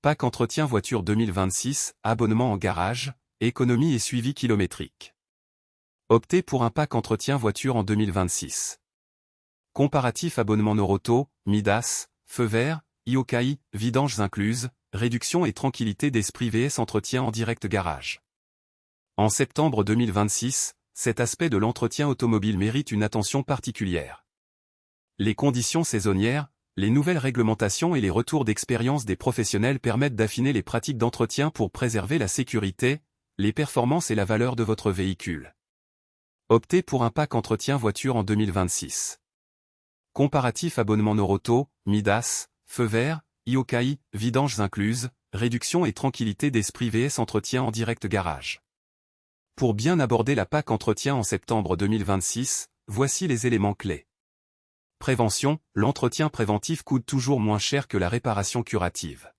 Pack entretien voiture 2026, abonnement en garage, économie et suivi kilométrique. Optez pour un pack entretien voiture en 2026. Comparatif abonnement Noroto, Midas, Feu Vert, Yokai, vidanges incluses, réduction et tranquillité d'esprit vs entretien en direct garage. En septembre 2026, cet aspect de l'entretien automobile mérite une attention particulière. Les conditions saisonnières, les nouvelles réglementations et les retours d'expérience des professionnels permettent d'affiner les pratiques d'entretien pour préserver la sécurité, les performances et la valeur de votre véhicule. Optez pour un pack entretien voiture en 2026. Comparatif abonnement Noroto, Midas, Feu Vert, Yokai, vidanges incluses, réduction et tranquillité d'esprit vs entretien en direct garage. Pour bien aborder la pack entretien en septembre 2026, voici les éléments clés. Prévention, l'entretien préventif coûte toujours moins cher que la réparation curative.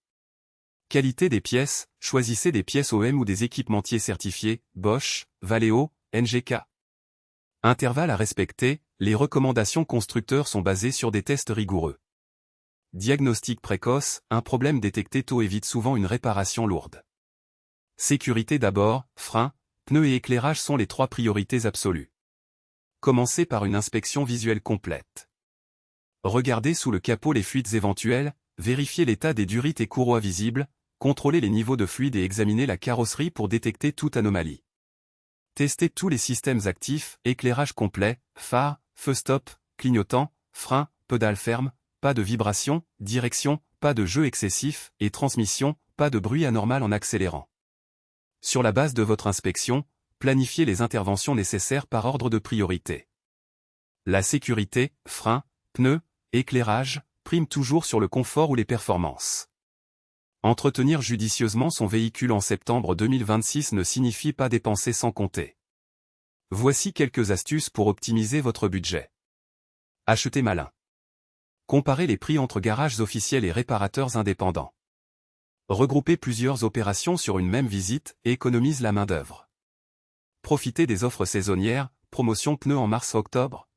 Qualité des pièces, choisissez des pièces OEM ou des équipementiers certifiés, Bosch, Valeo, NGK. Intervalle à respecter, les recommandations constructeurs sont basées sur des tests rigoureux. Diagnostic précoce, un problème détecté tôt évite souvent une réparation lourde. Sécurité d'abord, freins, pneus et éclairage sont les 3 priorités absolues. Commencez par une inspection visuelle complète. Regardez sous le capot les fuites éventuelles, vérifiez l'état des durites et courroies visibles, contrôlez les niveaux de fluide et examinez la carrosserie pour détecter toute anomalie. Testez tous les systèmes actifs, éclairage complet, phare, feu stop, clignotant, frein, pédale ferme, pas de vibration, direction, pas de jeu excessif, et transmission, pas de bruit anormal en accélérant. Sur la base de votre inspection, planifiez les interventions nécessaires par ordre de priorité. La sécurité, frein, pneus, éclairage, prime toujours sur le confort ou les performances. Entretenir judicieusement son véhicule en septembre 2026 ne signifie pas dépenser sans compter. Voici quelques astuces pour optimiser votre budget. Achetez malin. Comparez les prix entre garages officiels et réparateurs indépendants. Regroupez plusieurs opérations sur une même visite et économise la main-d'œuvre. Profitez des offres saisonnières, promotion pneus en mars-octobre.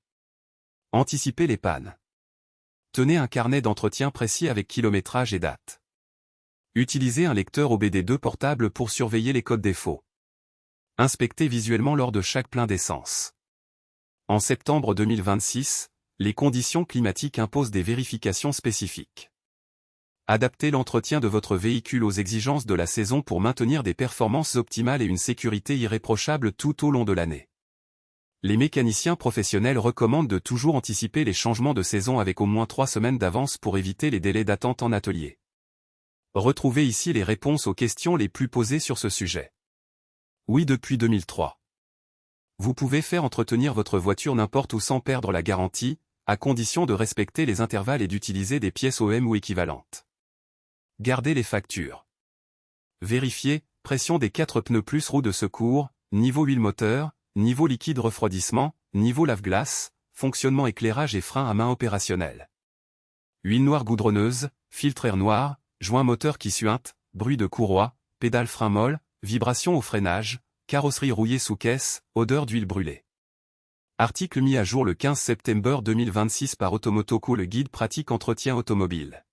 Anticipez les pannes. Tenez un carnet d'entretien précis avec kilométrage et date. Utilisez un lecteur OBD2 portable pour surveiller les codes défauts. Inspectez visuellement lors de chaque plein d'essence. En septembre 2026, les conditions climatiques imposent des vérifications spécifiques. Adaptez l'entretien de votre véhicule aux exigences de la saison pour maintenir des performances optimales et une sécurité irréprochable tout au long de l'année. Les mécaniciens professionnels recommandent de toujours anticiper les changements de saison avec au moins 3 semaines d'avance pour éviter les délais d'attente en atelier. Retrouvez ici les réponses aux questions les plus posées sur ce sujet. Oui, depuis 2003. Vous pouvez faire entretenir votre voiture n'importe où sans perdre la garantie, à condition de respecter les intervalles et d'utiliser des pièces OEM ou équivalentes. Gardez les factures. Vérifiez, pression des 4 pneus plus roue de secours, niveau huile moteur, niveau liquide refroidissement, niveau lave-glace, fonctionnement éclairage et frein à main opérationnel. Huile noire goudronneuse, filtre air noir, joint moteur qui suinte, bruit de courroie, pédale frein molle, vibration au freinage, carrosserie rouillée sous caisse, odeur d'huile brûlée. Article mis à jour le 15 septembre 2026 par Automotoco, le guide pratique entretien automobile.